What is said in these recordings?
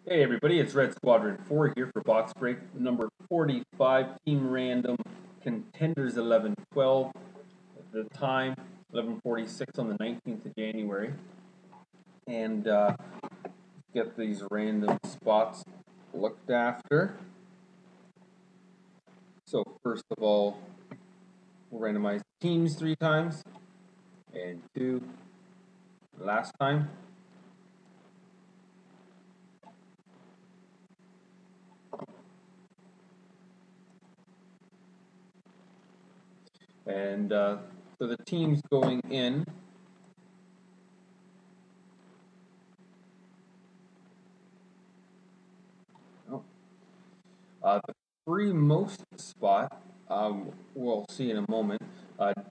Hey everybody, it's Redsquadron4 here for Box Break number 45, Team Random Contenders 11-12. The time 11:46 on the 19th of January. And get these random spots looked after. So first of all, we'll randomize teams 3 times and 2 last time. And so the teams going in. The free most spot, we'll see in a moment.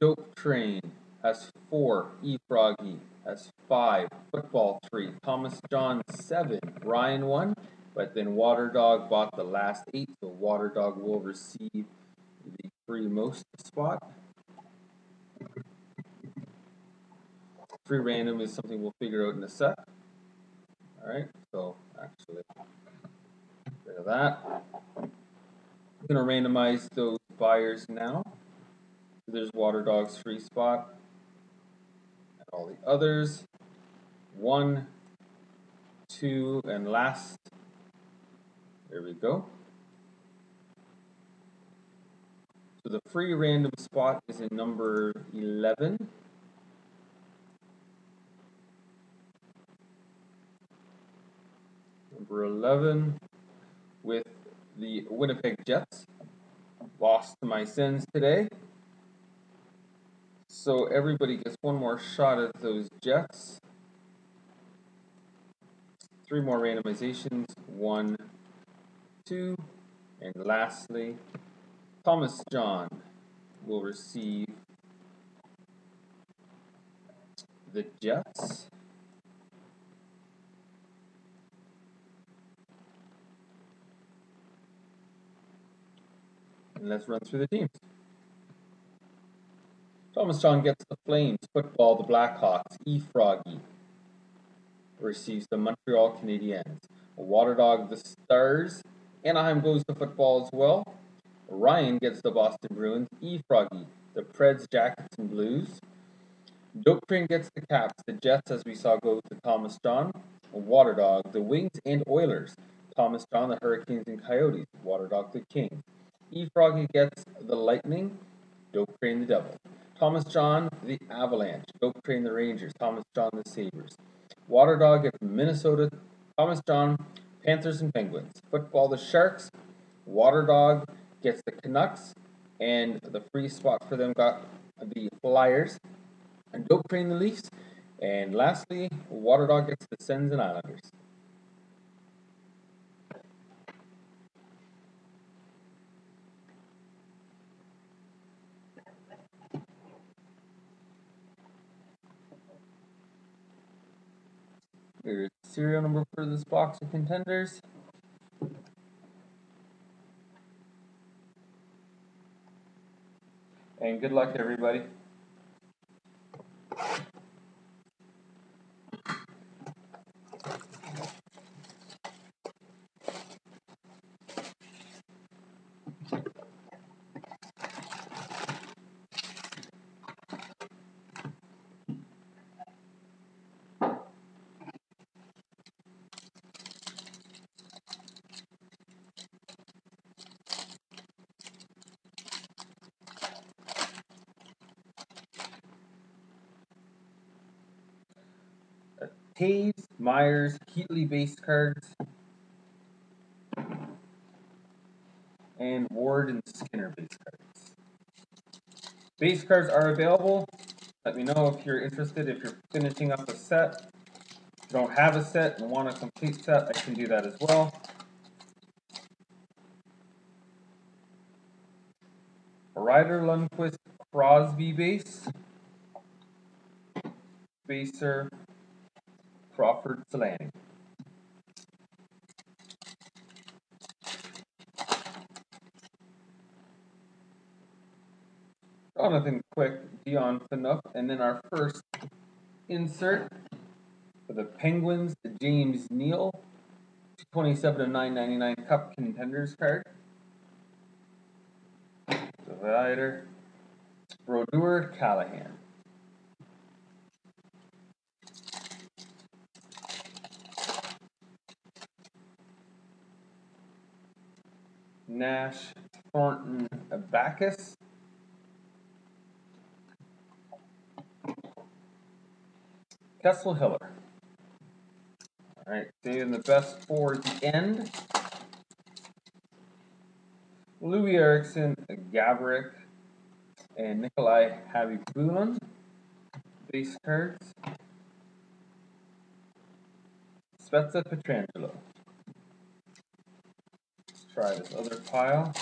Dope Train has 4, E Froggy has 5, Football 3, Thomas John 7, Ryan 1, but then Water Dog bought the last 8, so Water Dog will receive the free most spot. Free random is something we'll figure out in a sec. Alright, so actually, get rid of that. I'm going to randomize those buyers now. There's Water Dog's free spot. And all the others. 1, 2, and last. There we go. So the free random spot is in number 11. Number 11 with the Winnipeg Jets. Lost to my sins today. So everybody gets one more shot at those Jets. 3 more randomizations. 1, 2, and lastly, Thomas John will receive the Jets. And let's run through the teams. Thomas John gets the Flames, Football the Blackhawks, E Froggy receives the Montreal Canadiens, Water Dog the Stars, Anaheim goes to Football as well. Ryan gets the Boston Bruins, E Froggy the Preds, Jackets, and Blues. Dope Train gets the Caps, the Jets as we saw go to Thomas John. Water Dog the Wings and Oilers, Thomas John the Hurricanes and Coyotes, Water Dog the Kings. E Froggy gets the Lightning, Dope Train the Devils. Thomas John the Avalanche, Dope Train the Rangers, Thomas John the Sabres. Water Dog gets Minnesota, Thomas John, Panthers and Penguins. Football the Sharks, Water Dog gets the Canucks, and the free spot for them got the Flyers. And Dope Train the Leafs, and lastly, Water Dog gets the Sens and Islanders. Here's the serial number for this box of contenders. And good luck, everybody. Taves, Myers, Heatley base cards, and Ward and Skinner base cards. Base cards are available. Let me know if you're interested, if you're finishing up a set. If you don't have a set and want a complete set, I can do that as well. Ryder Lundqvist Crosby base. Baser Crawford Solani. Jonathan Quick, Dion Phaneuf, and then our first insert for the Penguins, James Neal, 27 of 999 Cup Contenders card. Divider. Brodeur Callahan. Nash Thornton Abacus. Kessel Hiller. Alright, saving the best for the end. Louis Eriksson, Gabrick, and Nikolai Habibulin. Base cards. Spezza Pietrangelo. Let's try this other pile.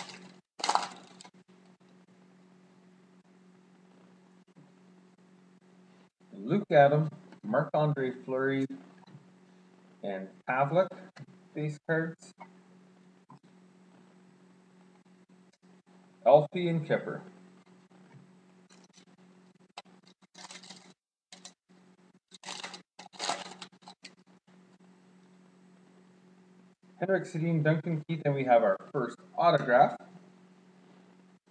Luke Adam, Marc-Andre Fleury, and Pavlik. Base cards. Elfie and Kipper. Henrik Sedin, Duncan Keith, and we have our first autograph.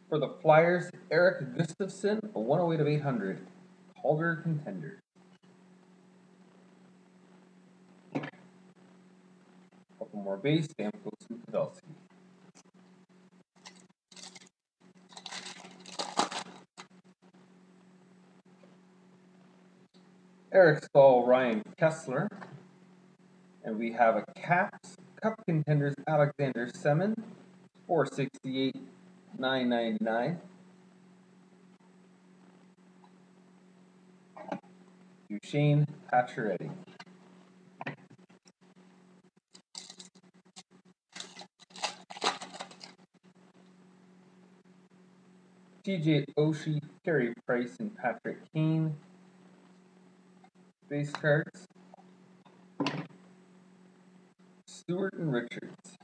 For the Flyers, Eric Gustafsson, a 108 of 800. Calder Contender. Couple more base, Stamkos and Pavelski. Eric Stahl, Ryan Kessler. And we have a Caps Cup Contenders Alexander Semin, 468, 999. Duchesne Pacioretty. TJ Oshie, Carey Price, and Patrick Kane. Base cards. Stewart and Richards.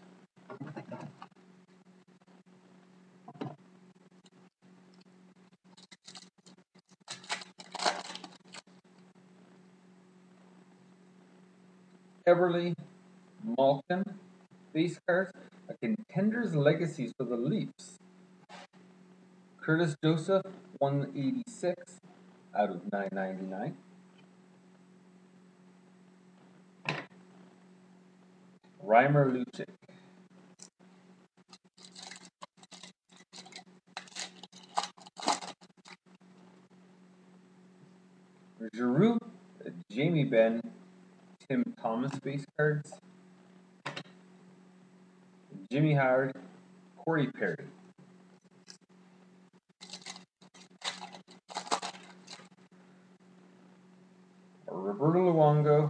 Everly, Malkin. Base cards. A Contenders Legacies for the Leafs. Curtis Joseph, 186 out of 999. Reimer Lucic. Giroux, Jamie Benn, Tim Thomas base cards. Jimmy Howard, Corey Perry. Roberto Luongo,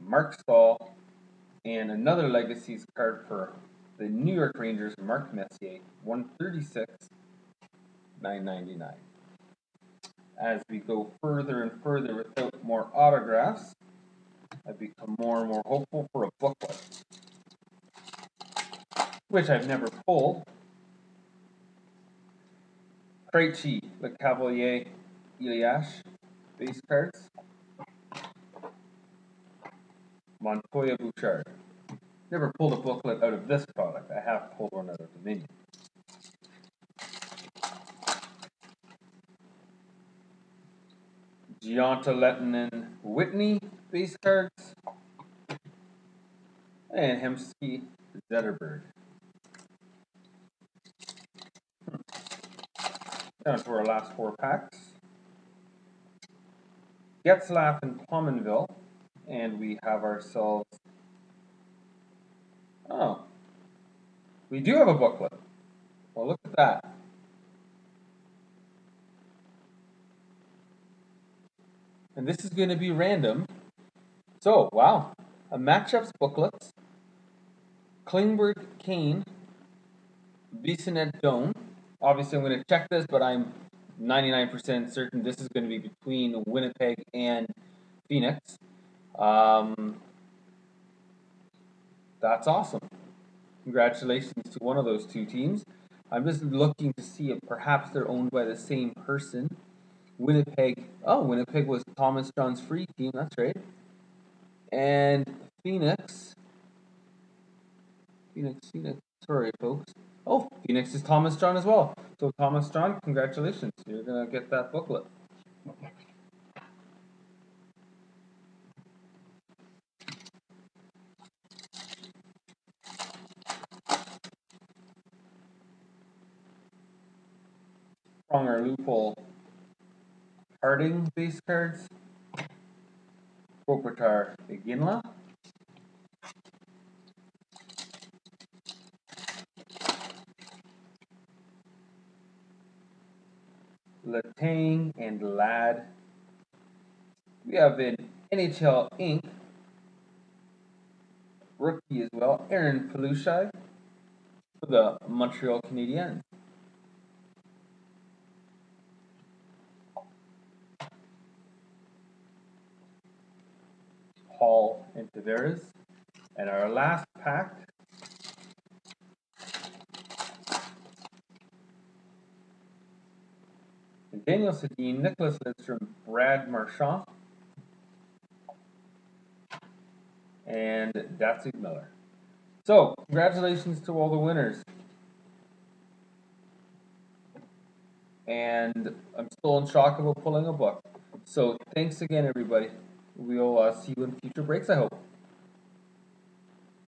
Mark Stahl, and another Legacies card for the New York Rangers, Mark Messier, 136, 999. As we go further and further without more autographs, I become more and more hopeful for a booklet, which I've never pulled. Krejci, Le Cavalier, Eliash, base cards. Montoya Bouchard. Never pulled a booklet out of this product. I have pulled one out of Dominion. Gianta Lettinen Whitney base cards. And Hemsky Zetterberg. Down to our last four packs. Getzlaff and Pominville. And we have ourselves... Oh. We do have a booklet. Well, look at that. And this is going to be random. So, wow. A matchups booklet. Klingberg, Kane, Bissonnette, Doan. Obviously, I'm going to check this, but I'm 99% certain this is going to be between Winnipeg and Phoenix. That's awesome. Congratulations to one of those two teams. I'm just looking to see if perhaps they're owned by the same person. Winnipeg. Oh, Winnipeg was Thomas John's free team. That's right. And Phoenix Phoenix. Sorry, folks. Oh, Phoenix is Thomas John as well. So Thomas John, congratulations. You're gonna get that booklet. Pronger Loophole Harding base cards. Kopitar Iginla. Letang and Ladd. We have an NHL Inc. rookie as well, Aaron Palushai for the Montreal Canadiens. Hall and Tavares. And our last pack, Daniel Sedin, Nicholas Lidstrom, Brad Marchand, and Datsig Miller. So, congratulations to all the winners. And I'm still in shock about pulling a book. So, thanks again, everybody. We'll see you in future breaks, I hope.